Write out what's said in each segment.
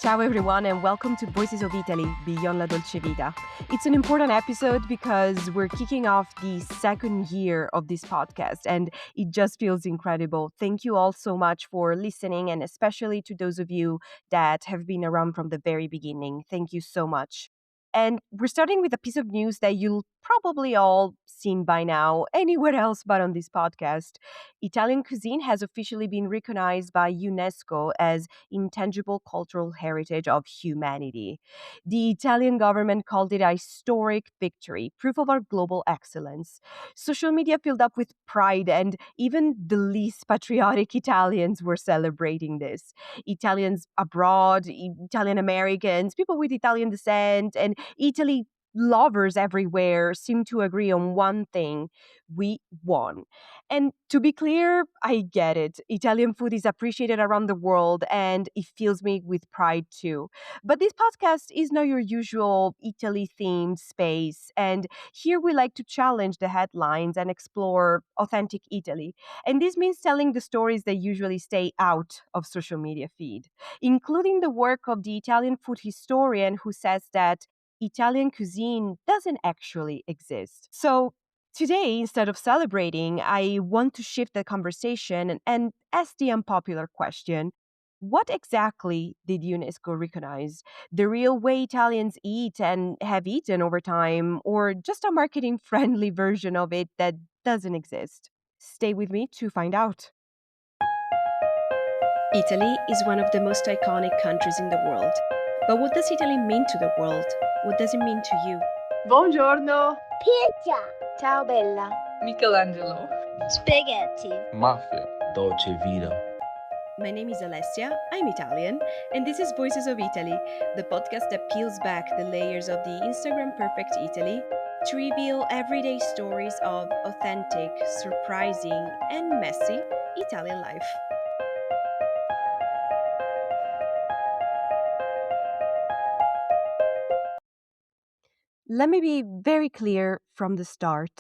Ciao everyone and welcome to Voices of Italy, Beyond la Dolce Vita. It's an important episode because we're kicking off the second year of this podcast and it just feels incredible. Thank you all so much for listening, and especially to those of you that have been around from the very beginning. Thank you so much. And we're starting with a piece of news that you'll probably all seen by now anywhere else but on this podcast. Italian cuisine has officially been recognized by UNESCO as intangible cultural heritage of humanity. The Italian government called it a historic victory, proof of our global excellence. Social media filled up with pride, and even the least patriotic Italians were celebrating this. Italians abroad, Italian Americans, people with Italian descent, and Italy lovers everywhere seem to agree on one thing: we won. And to be clear, I get it. Italian food is appreciated around the world and it fills me with pride too. But this podcast is not your usual Italy themed space. And here we like to challenge the headlines and explore authentic Italy. And this means telling the stories that usually stay out of social media feed, including the work of the Italian food historian who says that Italian cuisine doesn't actually exist. So today, instead of celebrating, I want to shift the conversation and ask the unpopular question: what exactly did UNESCO recognize? The real way Italians eat and have eaten over time, or just a marketing friendly version of it that doesn't exist? Stay with me to find out. Italy is one of the most iconic countries in the world. But what does Italy mean to the world? What does it mean to you? Buongiorno. Pizza. Ciao Bella. Michelangelo. Spaghetti. Mafia. Dolce Vita. My name is Alessia, I'm Italian, and this is Voices of Italy, the podcast that peels back the layers of the Instagram perfect Italy to reveal everyday stories of authentic, surprising, and messy Italian life. Let me be very clear from the start.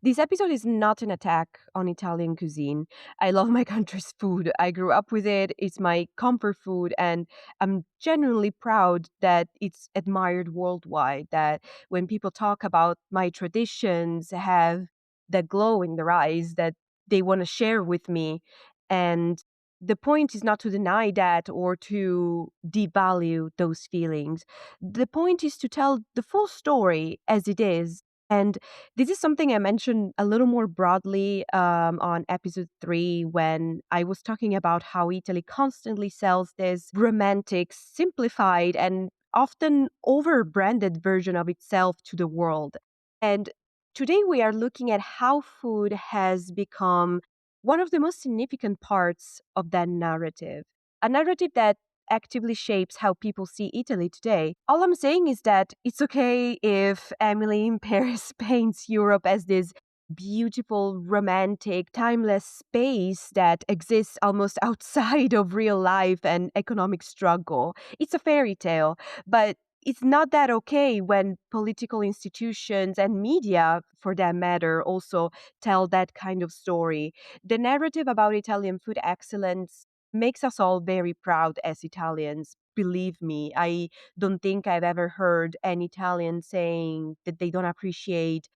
This episode is not an attack on Italian cuisine. I love my country's food. I grew up with it. It's my comfort food, and I'm genuinely proud that it's admired worldwide. That when people talk about my traditions, have that glow in their eyes that they want to share with me. And the point is not to deny that or to devalue those feelings. The point is to tell the full story as it is. And this is something I mentioned a little more broadly on episode 3 when I was talking about how Italy constantly sells this romantic, simplified, and often over branded version of itself to the world. And today we are looking at how food has become one of the most significant parts of that narrative. A narrative that actively shapes how people see Italy today. All I'm saying is that it's okay if Emily in Paris paints Europe as this beautiful, romantic, timeless space that exists almost outside of real life and economic struggle. It's a fairy tale, but it's not that okay when political institutions and media, for that matter, also tell that kind of story. The narrative about Italian food excellence makes us all very proud as Italians. Believe me, I don't think I've ever heard an Italian saying that they don't appreciate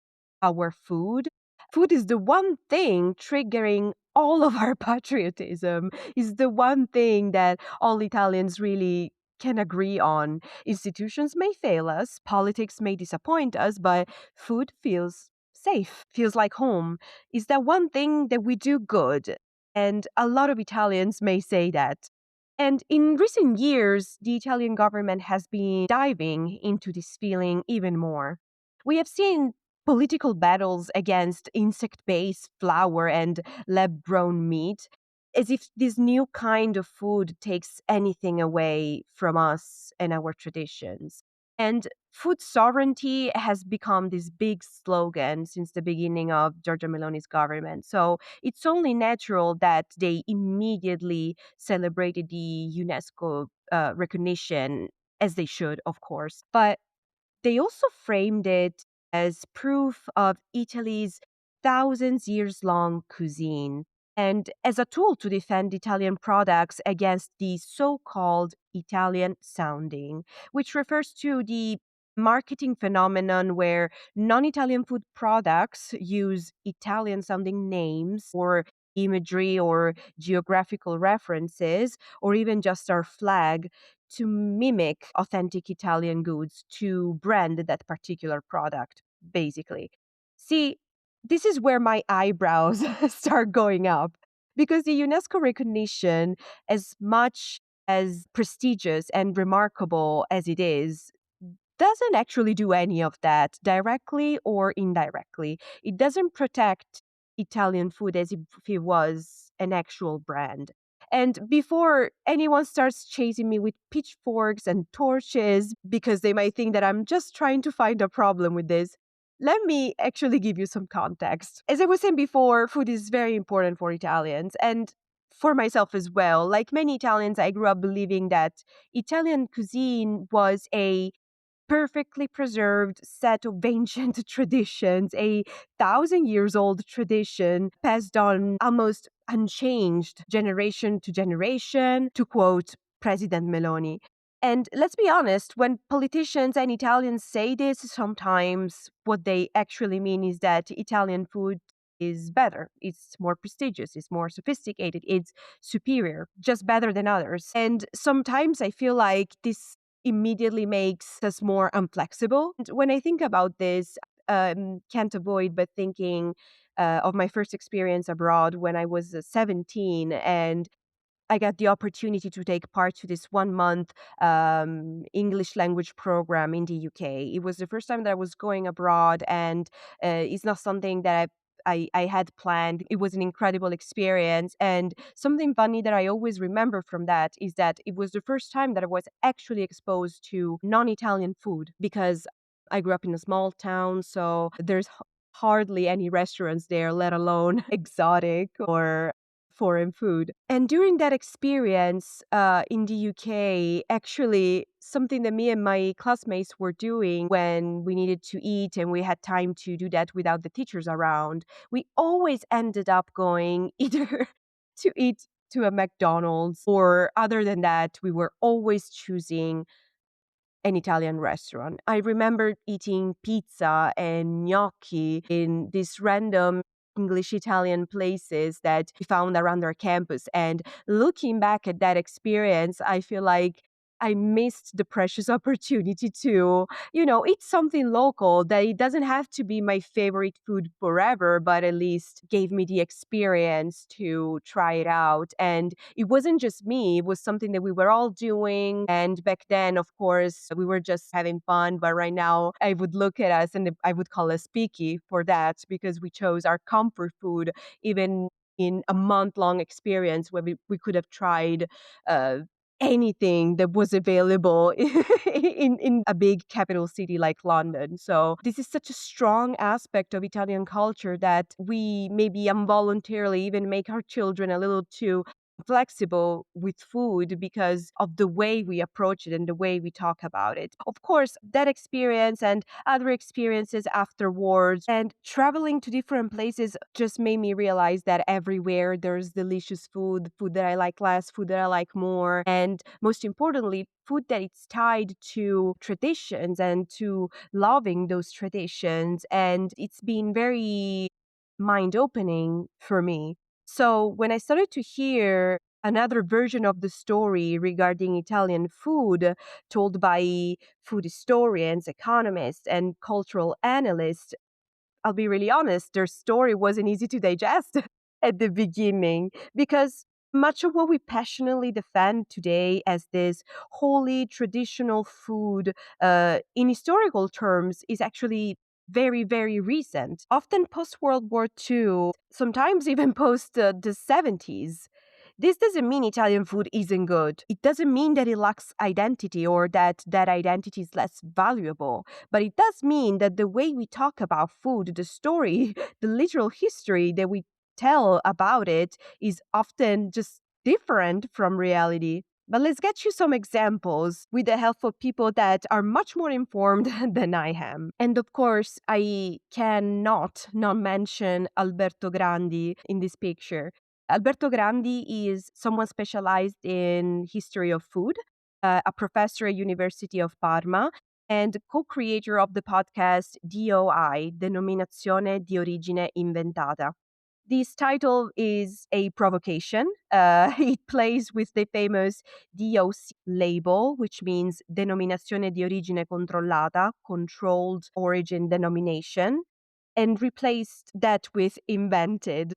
our food. Food is the one thing triggering all of our patriotism, is the one thing that all Italians really can agree on. Institutions may fail us, politics may disappoint us, but food feels safe, feels like home. Is that one thing that we do good? And a lot of Italians may say that. And in recent years, the Italian government has been diving into this feeling even more. We have seen political battles against insect based flour and lab grown meat, as if this new kind of food takes anything away from us and our traditions. And food sovereignty has become this big slogan since the beginning of Giorgia Meloni's government. So it's only natural that they immediately celebrated the UNESCO recognition, as they should, of course. But they also framed it as proof of Italy's thousands years long cuisine. and as a tool to defend Italian products against the so called Italian sounding, which refers to the marketing phenomenon where non Italian food products use Italian sounding names or imagery or geographical references, or even just our flag to mimic authentic Italian goods to brand that particular product, basically. See, this is where my eyebrows start going up because the UNESCO recognition, as much as prestigious and remarkable as it is, doesn't actually do any of that directly or indirectly. It doesn't protect Italian food as if it was an actual brand. And before anyone starts chasing me with pitchforks and torches because they might think that I'm just trying to find a problem with this, let me actually give you some context. As I was saying before, food is very important for Italians and for myself as well. Like many Italians, I grew up believing that Italian cuisine was a perfectly preserved set of ancient traditions, a 1,000 years old tradition passed on almost unchanged generation to generation, to quote President Meloni. And let's be honest, when politicians and Italians say this, sometimes what they actually mean is that Italian food is better. It's more prestigious, it's more sophisticated, it's superior, just better than others. And sometimes I feel like this immediately makes us more unflexible. And when I think about this, can't avoid but thinking of my first experience abroad when I was 17 and I got the opportunity to take part to this 1 month English language program in the UK. It was the first time that I was going abroad, and it's not something that I had planned. It was an incredible experience. And something funny that I always remember from that is that it was the first time that I was actually exposed to non Italian food because I grew up in a small town. So there's hardly any restaurants there, let alone exotic or foreign food. And during that experience in the UK, actually, something that me and my classmates were doing when we needed to eat and we had time to do that without the teachers around, we always ended up going either to eat to a McDonald's, or other than that, we were always choosing an Italian restaurant. I remember eating pizza and gnocchi in these random English Italian places that we found around our campus. And looking back at that experience, I feel like I missed the precious opportunity to, eat something local that it doesn't have to be my favorite food forever, but at least gave me the experience to try it out. And it wasn't just me, it was something that we were all doing. And back then, of course, we were just having fun. But right now, I would look at us and I would call us picky for that because we chose our comfort food, even in a month-long experience where we could have tried uh, anything that was available in a big capital city like London. So this is such a strong aspect of Italian culture that we maybe involuntarily even make our children a little too flexible with food because of the way we approach it and the way we talk about it. Of course, that experience and other experiences afterwards and traveling to different places just made me realize that everywhere there's delicious food that I like less, food that I like more, and most importantly, food that it's tied to traditions and to loving those traditions. And it's been very mind opening for me. So when I started to hear another version of the story regarding Italian food told by food historians, economists, and cultural analysts, I'll be really honest, their story wasn't easy to digest at the beginning because much of what we passionately defend today as this holy traditional food in historical terms is actually very, very recent, often post World War II, sometimes even post the 70s. This doesn't mean Italian food isn't good. It doesn't mean that it lacks identity or that that identity is less valuable. But it does mean that the way we talk about food, the story, the literal history that we tell about it is often just different from reality. But let's get you some examples with the help of people that are much more informed than I am. And of course, I cannot not mention Alberto Grandi in this picture. Alberto Grandi is someone specialized in history of food, a professor at University of Parma, and co-creator of the podcast DOI, Denominazione di Origine Inventata. This title is a provocation. It plays with the famous DOC label, which means Denominazione di Origine Controllata, controlled origin denomination, and replaced that with invented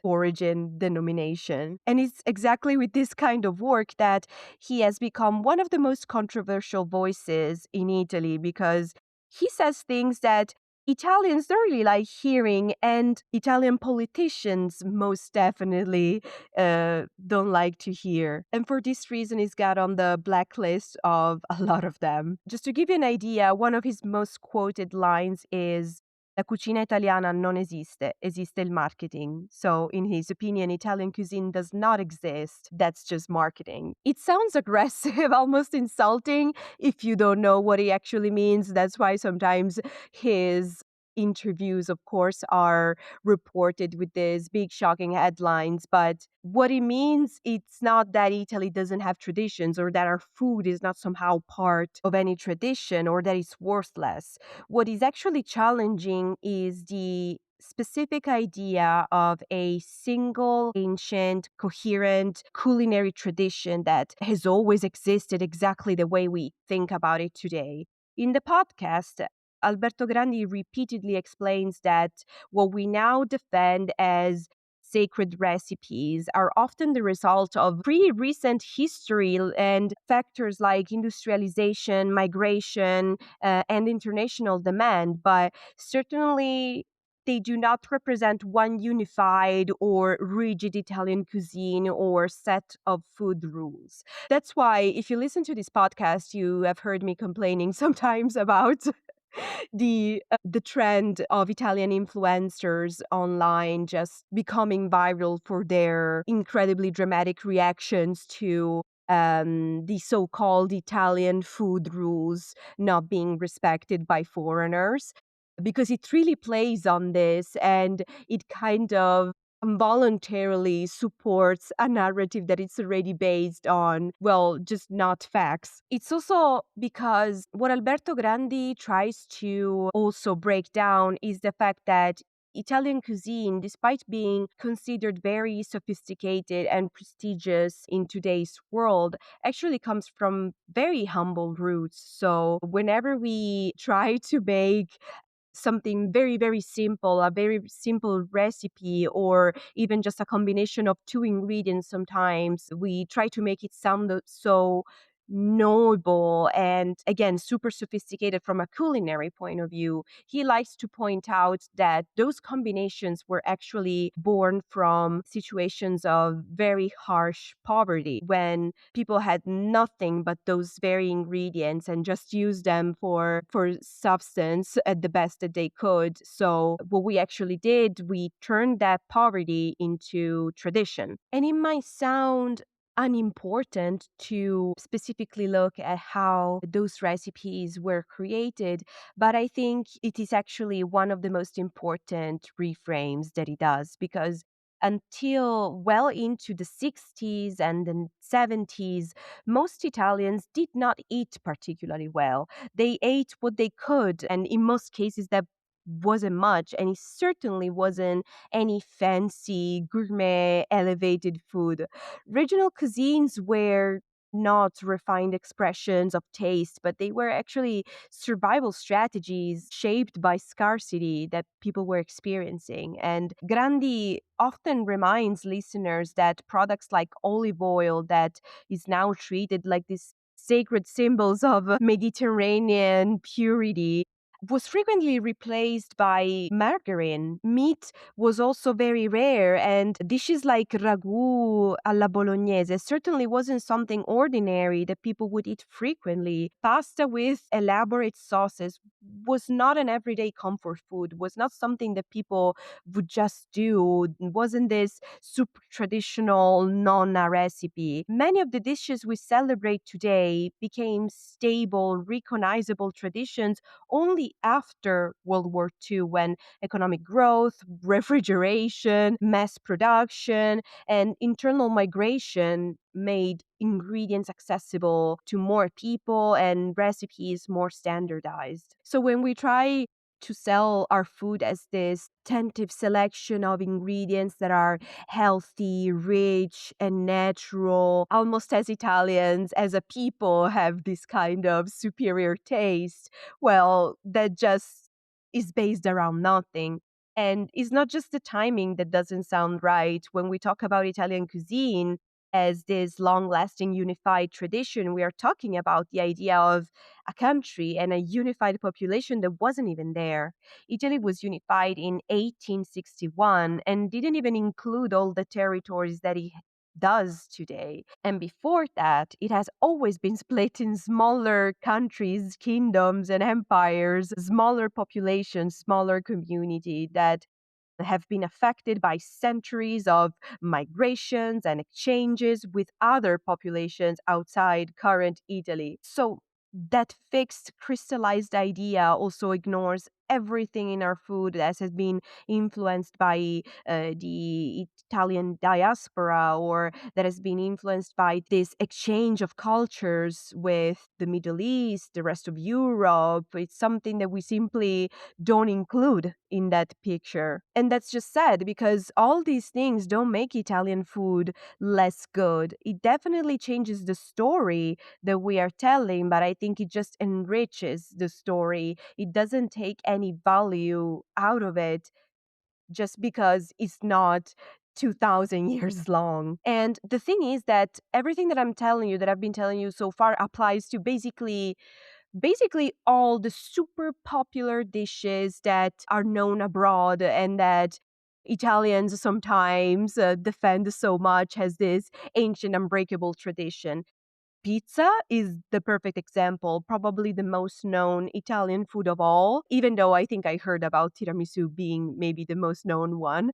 origin denomination. And it's exactly with this kind of work that he has become one of the most controversial voices in Italy, because he says things that Italians don't really like hearing, and Italian politicians most definitely don't like to hear. And for this reason, he's got on the blacklist of a lot of them. Just to give you an idea, one of his most quoted lines is, La cucina italiana non esiste, esiste il marketing. So, in his opinion, Italian cuisine does not exist. That's just marketing. It sounds aggressive, almost insulting, if you don't know what he actually means. That's why sometimes his interviews, of course, are reported with these big shocking headlines. But what it means, it's not that Italy doesn't have traditions or that our food is not somehow part of any tradition or that it's worthless. What is actually challenging is the specific idea of a single, ancient, coherent culinary tradition that has always existed exactly the way we think about it today. In the podcast, Alberto Grandi repeatedly explains that what we now defend as sacred recipes are often the result of pretty recent history and factors like industrialization, migration, and international demand, but certainly they do not represent one unified or rigid Italian cuisine or set of food rules. That's why, if you listen to this podcast, you have heard me complaining sometimes about the trend of Italian influencers online just becoming viral for their incredibly dramatic reactions to the so-called Italian food rules not being respected by foreigners, because it really plays on this, and it kind of involuntarily supports a narrative that it's already based on, well, just not facts. It's also because what Alberto Grandi tries to also break down is the fact that Italian cuisine, despite being considered very sophisticated and prestigious in today's world, actually comes from very humble roots. So whenever we try to make something very, very simple, a very simple recipe, or even just a combination of two ingredients, sometimes we try to make it sound so noble and, again, super sophisticated from a culinary point of view. He likes to point out that those combinations were actually born from situations of very harsh poverty, when people had nothing but those very ingredients and just used them for substance at the best that they could. So what we actually did, we turned that poverty into tradition. And it might sound unimportant to specifically look at how those recipes were created, but I think it is actually one of the most important reframes that he does, because until well into the 60s and the 70s, most Italians did not eat particularly well. They ate what they could, and in most cases, that wasn't much, and it certainly wasn't any fancy, gourmet, elevated food. Regional cuisines were not refined expressions of taste, but they were actually survival strategies shaped by scarcity that people were experiencing. And Grandi often reminds listeners that products like olive oil, that is now treated like these sacred symbols of Mediterranean purity, was frequently replaced by margarine. Meat was also very rare, and dishes like ragu alla bolognese certainly wasn't something ordinary that people would eat frequently. Pasta with elaborate sauces was not an everyday comfort food, was not something that people would just do. It wasn't this super traditional nonna recipe. Many of the dishes we celebrate today became stable, recognizable traditions only especially after World War II, when economic growth, refrigeration, mass production, and internal migration made ingredients accessible to more people and recipes more standardized. So when we try to sell our food as this tentative selection of ingredients that are healthy, rich, and natural, almost as Italians, as a people, have this kind of superior taste, well, that just is based around nothing. And it's not just the timing that doesn't sound right. When we talk about Italian cuisine as this long lasting unified tradition, we are talking about the idea of a country and a unified population that wasn't even there. Italy was unified in 1861 and didn't even include all the territories that it does today. And before that, it has always been split in smaller countries, kingdoms, and empires, smaller populations, smaller community that have been affected by centuries of migrations and exchanges with other populations outside current Italy. So that fixed, crystallized idea also ignores everything in our food that has been influenced by the Italian diaspora, or that has been influenced by this exchange of cultures with the Middle East, the rest of Europe. It's something that we simply don't include in that picture. And that's just sad because all these things don't make Italian food less good. It definitely changes the story that we are telling, but I think it just enriches the story. It doesn't take any value out of it just because it's not 2000 years long. And the thing is that everything that I'm telling you, that I've been telling you so far, applies to basically all the super popular dishes that are known abroad and that Italians sometimes defend so much as this ancient unbreakable tradition. Pizza is the perfect example, probably the most known Italian food of all, even though I think I heard about tiramisu being maybe the most known one.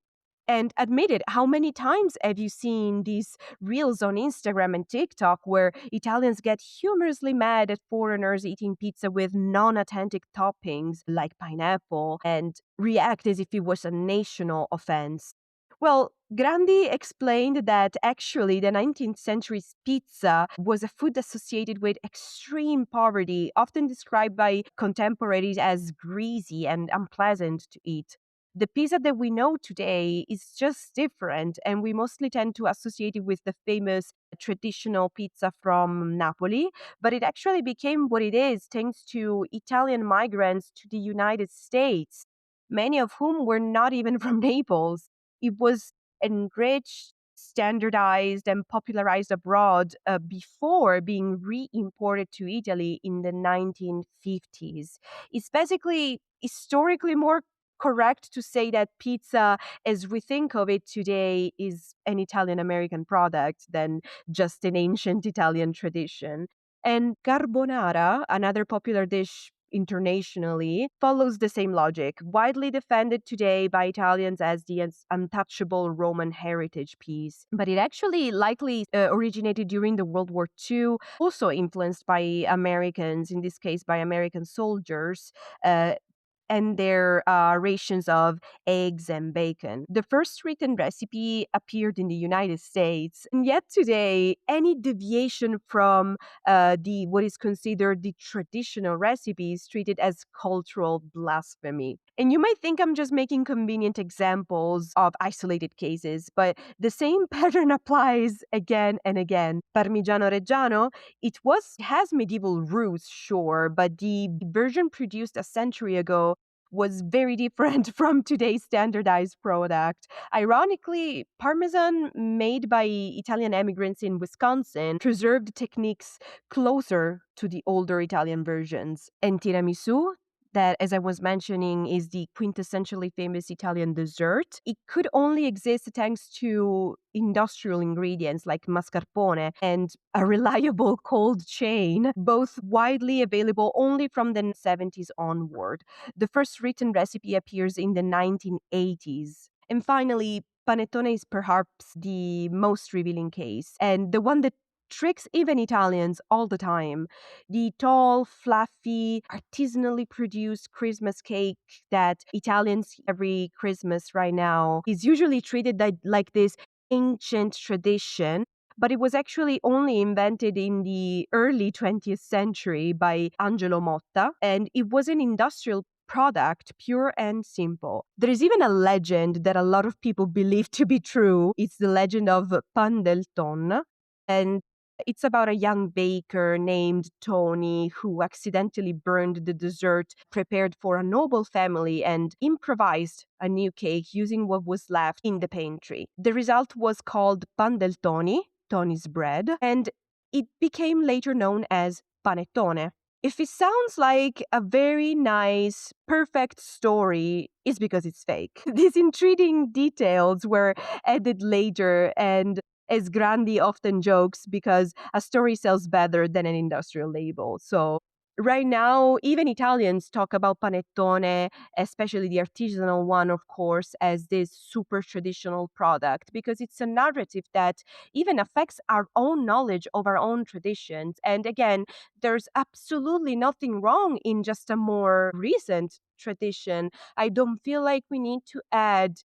And admit it, how many times have you seen these reels on Instagram and TikTok where Italians get humorously mad at foreigners eating pizza with non authentic toppings like pineapple and react as if it was a national offense? Well, Grandi explained that actually the 19th century's pizza was a food associated with extreme poverty, often described by contemporaries as greasy and unpleasant to eat. The pizza that we know today is just different, and we mostly tend to associate it with the famous traditional pizza from Napoli, but it actually became what it is thanks to Italian migrants to the United States, many of whom were not even from Naples. It was enriched, standardized, and popularized abroad before being re imported to Italy in the 1950s. It's basically historically more correct to say that pizza, as we think of it today, is an Italian American product than just an ancient Italian tradition. And carbonara, another popular dish internationally, follows the same logic, widely defended today by Italians as the untouchable Roman heritage piece. But it actually likely originated during the World War II, also influenced by Americans, in this case by American soldiers. And their rations of eggs and bacon. The first written recipe appeared in the United States, and yet today, any deviation from the what is considered the traditional recipe is treated as cultural blasphemy. And you might think I'm just making convenient examples of isolated cases, but the same pattern applies again and again. Parmigiano Reggiano, has medieval roots, sure, but the version produced a century ago was very different from today's standardized product. Ironically, Parmesan made by Italian immigrants in Wisconsin preserved techniques closer to the older Italian versions. And tiramisu, that, as I was mentioning, is the quintessentially famous Italian dessert. It could only exist thanks to industrial ingredients like mascarpone and a reliable cold chain, both widely available only from the 70s onward. The first written recipe appears in the 1980s. And finally, panettone is perhaps the most revealing case, and the one that tricks even Italians all the time. The tall, fluffy, artisanally produced Christmas cake that Italians every Christmas right now is usually treated like this ancient tradition, but it was actually only invented in the early 20th century by Angelo Motta, and it was an industrial product, pure and simple. There is even a legend that a lot of people believe to be true. It's the legend of Pan del Ton, and it's about a young baker named Tony who accidentally burned the dessert prepared for a noble family and improvised a new cake using what was left in the pantry. The result was called Pan del Tony, Tony's bread, and it became later known as panettone. If it sounds like a very nice, perfect story, it's because it's fake. These intriguing details were added later, and as Grandi often jokes, because a story sells better than an industrial label. So right now, even Italians talk about panettone, especially the artisanal one, of course, as this super traditional product, because it's a narrative that even affects our own knowledge of our own traditions. And again, there's absolutely nothing wrong in just a more recent tradition. I don't feel like we need to add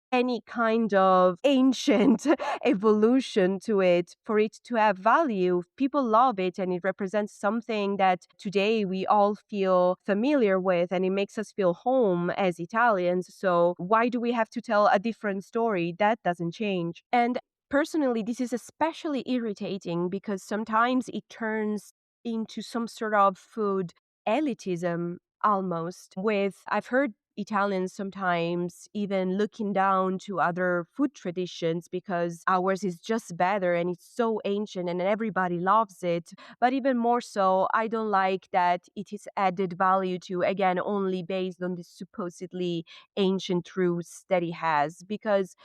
any kind of ancient evolution to it for it to have value. People love it and it represents something that today we all feel familiar with and it makes us feel home as Italians. So why do we have to tell a different story? That doesn't change. And personally, this is especially irritating because sometimes it turns into some sort of food elitism almost. With I've heard Italians sometimes even looking down to other food traditions because ours is just better and it's so ancient and everybody loves it. But even more so, I don't like that it is added value to, again, only based on the supposedly ancient truths that it has, because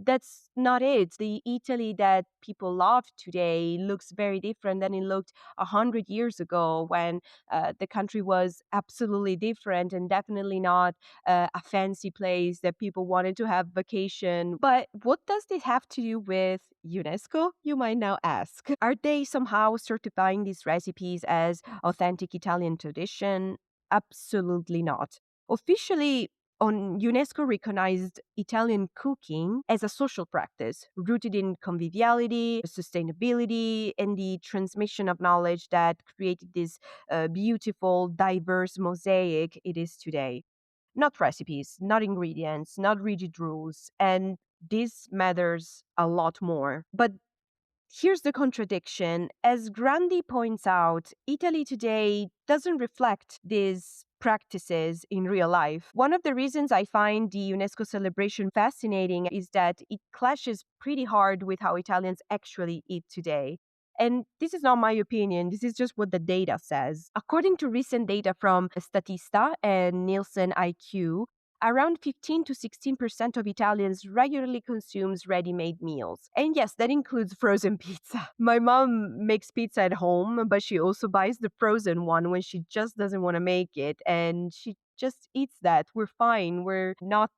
that's not it. The Italy that people love today looks very different than it looked 100 years ago when the country was absolutely different and definitely not a fancy place that people wanted to have vacation. But what does this have to do with UNESCO, you might now ask? Are they somehow certifying these recipes as authentic Italian tradition? Absolutely not. Officially, on UNESCO recognized Italian cooking as a social practice rooted in conviviality, sustainability, and the transmission of knowledge that created this beautiful, diverse mosaic it is today. Not recipes, not ingredients, not rigid rules, and this matters a lot more. But here's the contradiction. As Grandi points out, Italy today doesn't reflect these practices in real life. One of the reasons I find the UNESCO celebration fascinating is that it clashes pretty hard with how Italians actually eat today. And this is not my opinion, this is just what the data says. According to recent data from Statista and Nielsen IQ, around 15 to 16% of Italians regularly consumes ready-made meals. And yes, that includes frozen pizza. My mom makes pizza at home, but she also buys the frozen one when she just doesn't want to make it and she just eats that. We're fine. We're not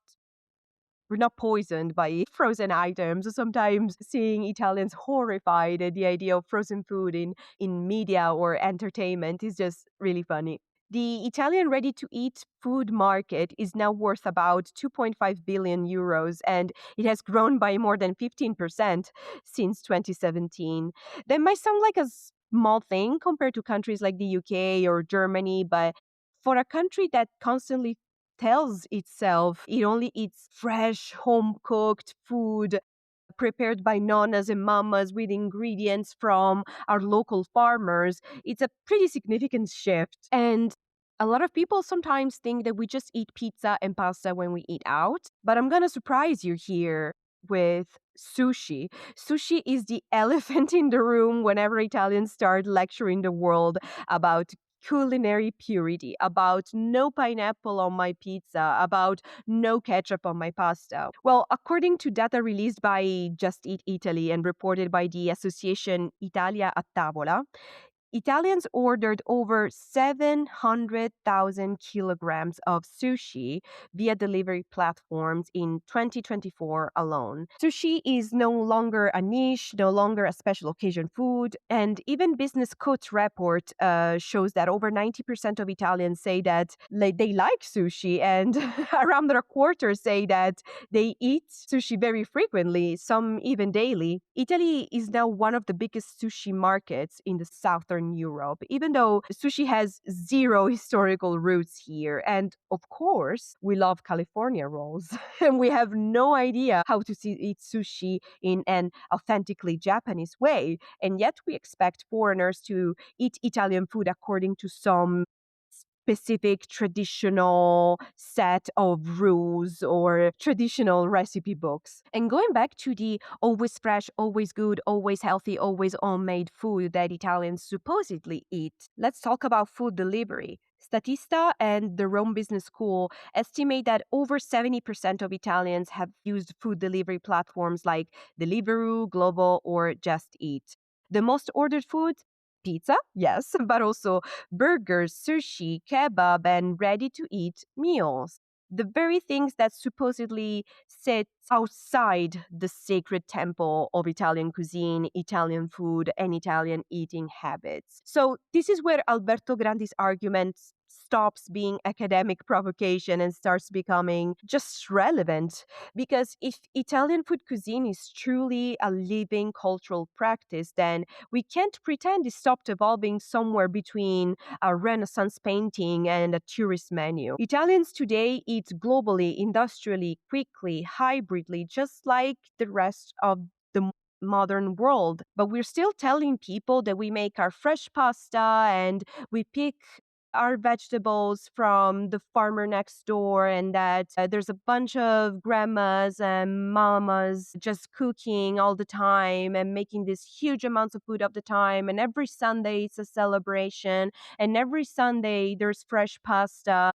poisoned by frozen items. Sometimes seeing Italians horrified at the idea of frozen food in media or entertainment is just really funny. The Italian ready to eat food market is now worth about 2.5 billion euros and it has grown by more than 15% since 2017. That might sound like a small thing compared to countries like the UK or Germany, but for a country that constantly tells itself it only eats fresh, home cooked food prepared by nonnas and mamas with ingredients from our local farmers, it's a pretty significant shift. And a lot of people sometimes think that we just eat pizza and pasta when we eat out, but I'm gonna surprise you here with sushi. Sushi is the elephant in the room whenever Italians start lecturing the world about culinary purity, about no pineapple on my pizza, about no ketchup on my pasta. Well, according to data released by Just Eat Italy and reported by the association Italia a Tavola, Italians ordered over 700,000 kilograms of sushi via delivery platforms in 2024 alone. Sushi is no longer a niche, no longer a special occasion food, and even Business Quote report shows that over 90% of Italians say that they like sushi, and around a quarter say that they eat sushi very frequently, some even daily. Italy is now one of the biggest sushi markets in the southern Europe, even though sushi has zero historical roots here. And of course, we love California rolls, and we have no idea how to eat sushi in an authentically Japanese way. And yet we expect foreigners to eat Italian food according to some specific traditional set of rules or traditional recipe books. And going back to the always fresh, always good, always healthy, always homemade food that Italians supposedly eat, let's talk about food delivery. Statista and the Rome Business School estimate that over 70% of Italians have used food delivery platforms like Deliveroo, Glovo, or Just Eat. The most ordered foods? Pizza, yes, but also burgers, sushi, kebab, and ready to eat meals. The very things that supposedly sit outside the sacred temple of Italian cuisine, Italian food, and Italian eating habits. So, this is where Alberto Grandi's argument stops being academic provocation and starts becoming just relevant. Because if Italian food cuisine is truly a living cultural practice, then we can't pretend it stopped evolving somewhere between a Renaissance painting and a tourist menu. Italians today eat globally, industrially, quickly, hybridly, just like the rest of the modern world. But we're still telling people that we make our fresh pasta and we pick our vegetables from the farmer next door, and that there's a bunch of grandmas and mamas just cooking all the time and making these huge amounts of food all the time, and every Sunday it's a celebration, and every Sunday there's fresh pasta.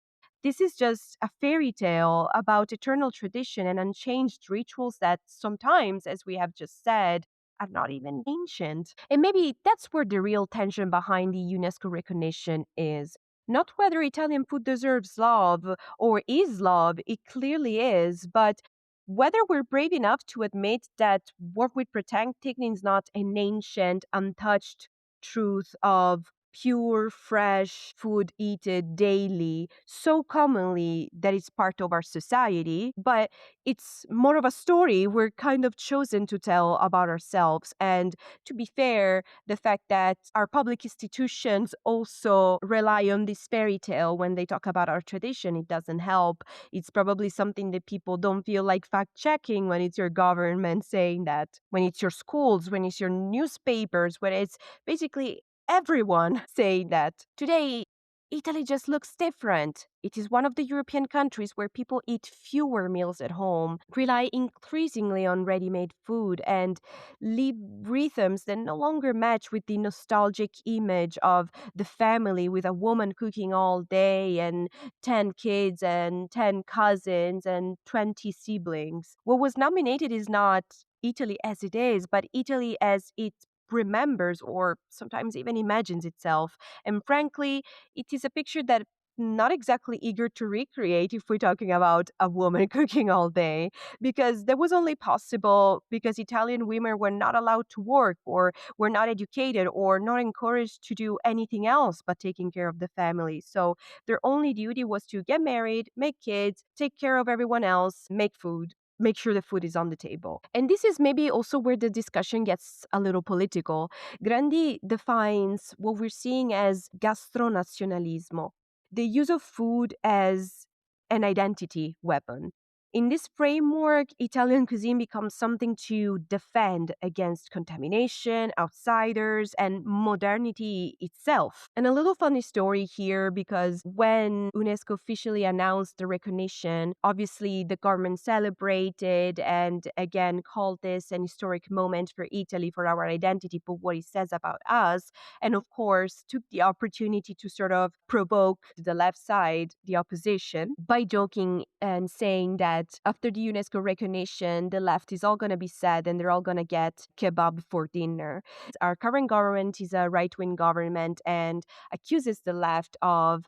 This is just a fairy tale about eternal tradition and unchanged rituals that sometimes, as we have just said, are not even ancient. And maybe that's where the real tension behind the UNESCO recognition is. Not whether Italian food deserves love or is love, it clearly is, but whether we're brave enough to admit that what we pretend taking is not an ancient, untouched truth of pure, fresh food eaten daily so commonly that it's part of our society, but it's more of a story we're kind of chosen to tell about ourselves. And to be fair, the fact that our public institutions also rely on this fairy tale when they talk about our tradition, it doesn't help. It's probably something that people don't feel like fact checking when it's your government saying that, when it's your schools, when it's your newspapers, when it's basically everyone saying that. Today, Italy just looks different. It is one of the European countries where people eat fewer meals at home, rely increasingly on ready made food, and live rhythms that no longer match with the nostalgic image of the family with a woman cooking all day and 10 kids and 10 cousins and 20 siblings. What was nominated is not Italy as it is, but Italy as it remembers or sometimes even imagines itself. And frankly, it is a picture that not exactly eager to recreate if we're talking about a woman cooking all day, because that was only possible because Italian women were not allowed to work or were not educated or not encouraged to do anything else but taking care of the family. So their only duty was to get married, make kids, take care of everyone else, make food, make sure the food is on the table. And this is maybe also where the discussion gets a little political. Grandi defines what we're seeing as gastronazionalismo, the use of food as an identity weapon. In this framework, Italian cuisine becomes something to defend against contamination, outsiders, and modernity itself. And a little funny story here, because when UNESCO officially announced the recognition, obviously the government celebrated and again called this an historic moment for Italy, for our identity, but what it says about us. And of course, took the opportunity to sort of provoke the left side, the opposition, by joking and saying that that after the UNESCO recognition, the left is all going to be sad and they're all going to get kebab for dinner. Our current government is a right-wing government and accuses the left of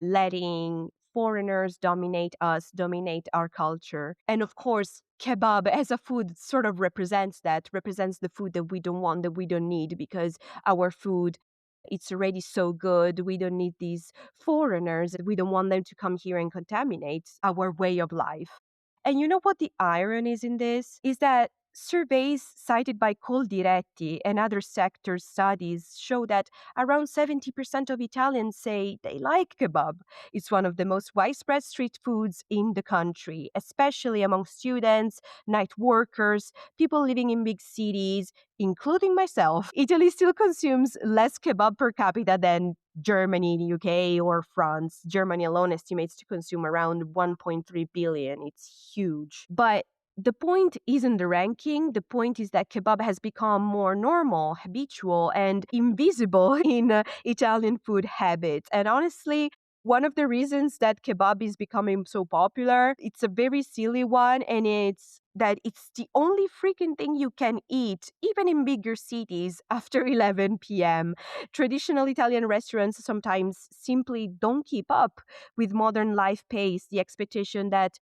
letting foreigners dominate us, dominate our culture. And of course, kebab as a food sort of represents that, represents the food that we don't want, that we don't need, because our food, it's already so good. We don't need these foreigners. We don't want them to come here and contaminate our way of life. And you know what the irony is in this? Is that surveys cited by Coldiretti and other sector studies show that around 70% of Italians say they like kebab. It's one of the most widespread street foods in the country, especially among students, night workers, people living in big cities, including myself. Italy still consumes less kebab per capita than Germany, the UK, or France. Germany alone estimates to consume around 1.3 billion. It's huge. But the point isn't the ranking. The point is that kebab has become more normal, habitual, and invisible in Italian food habits. And honestly, one of the reasons that kebab is becoming so popular, it's a very silly one, and it's that it's the only freaking thing you can eat, even in bigger cities, after 11 p.m. Traditional Italian restaurants sometimes simply don't keep up with modern life pace, the expectation that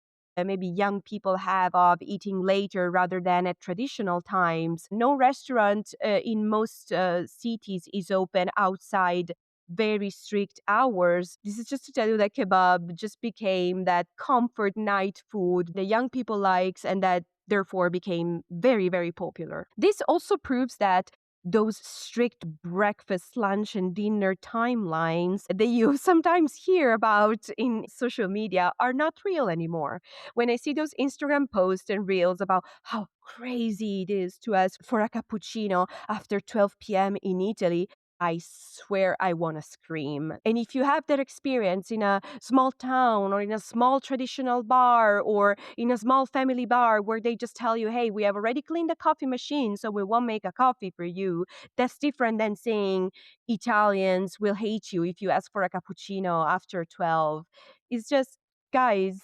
maybe young people have of eating later rather than at traditional times. No restaurant in most cities is open outside very strict hours. This is just to tell you that kebab just became that comfort night food the young people likes and that therefore became very, very popular. This also proves that those strict breakfast, lunch, and dinner timelines that you sometimes hear about in social media are not real anymore. When I see those Instagram posts and reels about how crazy it is to ask for a cappuccino after 12 p.m. in Italy, I swear I want to scream. And if you have that experience in a small town or in a small traditional bar or in a small family bar where they just tell you, hey, we have already cleaned the coffee machine, so we won't make a coffee for you, that's different than saying Italians will hate you if you ask for a cappuccino after 12. It's just, guys,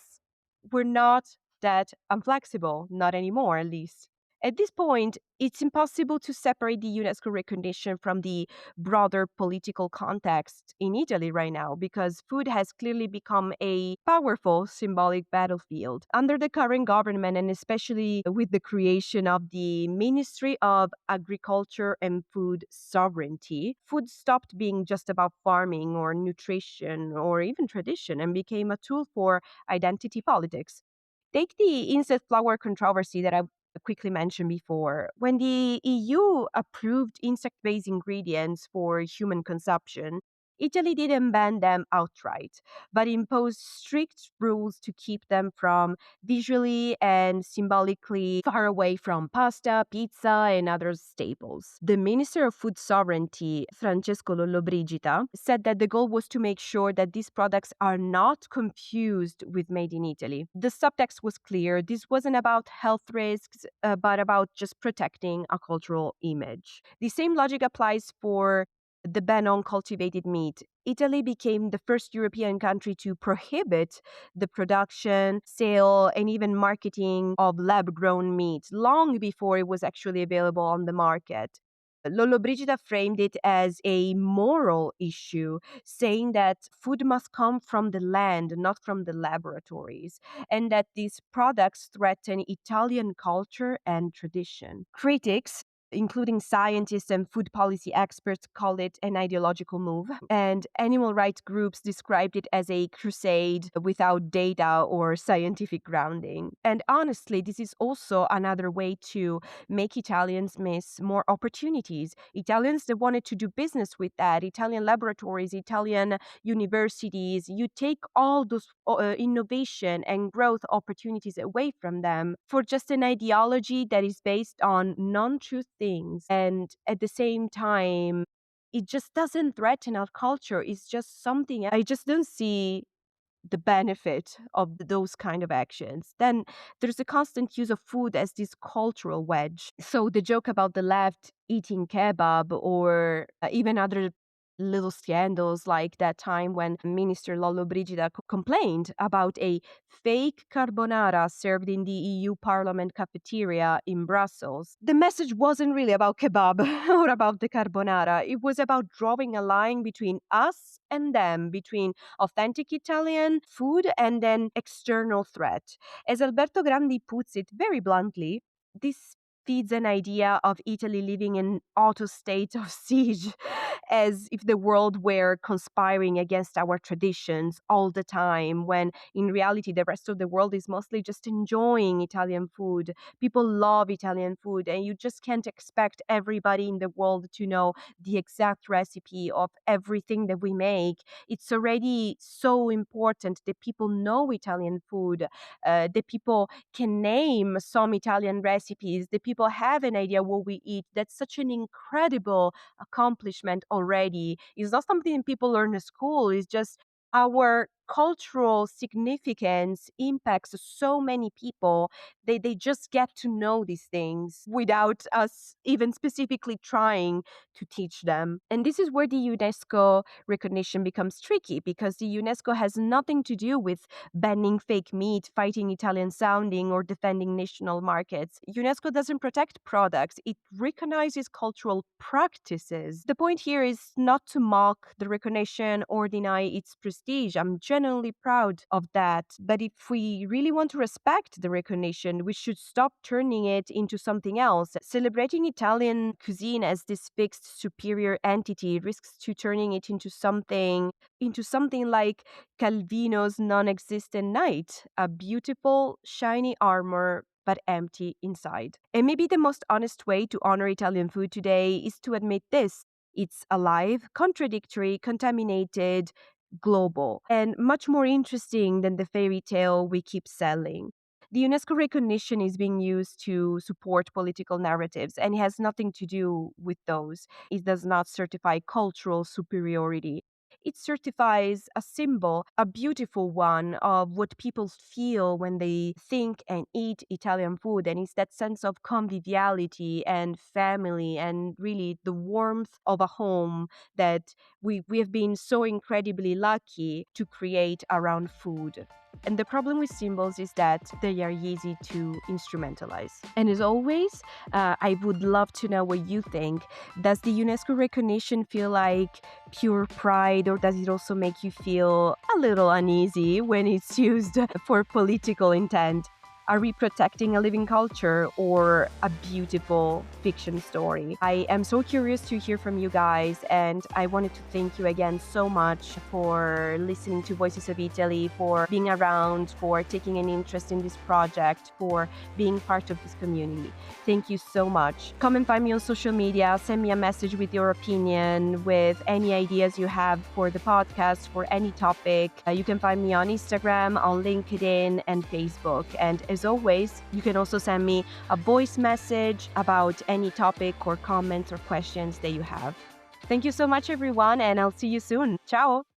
we're not that unflexible, not anymore at least. At this point, it's impossible to separate the UNESCO recognition from the broader political context in Italy right now because food has clearly become a powerful symbolic battlefield. Under the current government, and especially with the creation of the Ministry of Agriculture and Food Sovereignty, food stopped being just about farming or nutrition or even tradition and became a tool for identity politics. Take the insect flour controversy that I quickly mentioned before. When the EU approved insect based ingredients for human consumption, Italy didn't ban them outright, but imposed strict rules to keep them from visually and symbolically far away from pasta, pizza, and other staples. The Minister of Food Sovereignty, Francesco Lollobrigida, said that the goal was to make sure that these products are not confused with made in Italy. The subtext was clear. This wasn't about health risks, but about just protecting a cultural image. The same logic applies for the ban on cultivated meat. Italy became the first European country to prohibit the production, sale, and even marketing of lab grown meat long before it was actually available on the market. Lollobrigida framed it as a moral issue, saying that food must come from the land, not from the laboratories, and that these products threaten Italian culture and tradition. Critics, including scientists and food policy experts, call it an ideological move. And animal rights groups described it as a crusade without data or scientific grounding. And honestly, this is also another way to make Italians miss more opportunities. Italians that wanted to do business with that, Italian laboratories, Italian universities, you take all those innovation and growth opportunities away from them for just an ideology that is based on non-truth things. And at the same time, it just doesn't threaten our culture. It's just something I just don't see the benefit of those kind of actions. Then there's a constant use of food as this cultural wedge. So the joke about the left eating kebab or even other little scandals like that time when Minister Lollobrigida complained about a fake carbonara served in the EU Parliament cafeteria in Brussels. The message wasn't really about kebab or about the carbonara. It was about drawing a line between us and them, between authentic Italian food and an external threat. As Alberto Grandi puts it very bluntly, this feeds an idea of Italy living in auto state of siege, as if the world were conspiring against our traditions all the time, when in reality the rest of the world is mostly just enjoying Italian food. People love Italian food, and you just can't expect everybody in the world to know the exact recipe of everything that we make. It's already so important that people know Italian food, that people can name some Italian recipes, that people have an idea what we eat. That's such an incredible accomplishment already. It's not something people learn at school. It's just our cultural significance impacts so many people. They just get to know these things without us even specifically trying to teach them. And this is where the UNESCO recognition becomes tricky, because the UNESCO has nothing to do with banning fake meat, fighting Italian sounding, or defending national markets. UNESCO doesn't protect products, it recognizes cultural practices. The point here is not to mock the recognition or deny its prestige. I'm genuinely proud of that. But if we really want to respect the recognition, we should stop turning it into something else. Celebrating Italian cuisine as this fixed superior entity risks to turning it into something like Calvino's non-existent knight, a beautiful, shiny armor but empty inside. And maybe the most honest way to honor Italian food today is to admit this. It's alive, contradictory, contaminated, global, and much more interesting than the fairy tale we keep selling. The UNESCO recognition is being used to support political narratives, and it has nothing to do with those. It does not certify cultural superiority. It certifies a symbol, a beautiful one, of what people feel when they think and eat Italian food. And it's that sense of conviviality and family and really the warmth of a home that we have been so incredibly lucky to create around food. And the problem with symbols is that they are easy to instrumentalize. And as always, I would love to know what you think. Does the UNESCO recognition feel like pure pride, or does it also make you feel a little uneasy when it's used for political intent? Are we protecting a living culture or a beautiful fiction story? I am so curious to hear from you guys, and I wanted to thank you again so much for listening to Voices of Italy, for being around, for taking an interest in this project, for being part of this community. Thank you so much. Come and find me on social media. Send me a message with your opinion, with any ideas you have for the podcast, for any topic. You can find me on Instagram, on LinkedIn, and Facebook. And as always, you can also send me a voice message about any topic or comments or questions that you have. Thank you so much, everyone, and I'll see you soon. Ciao!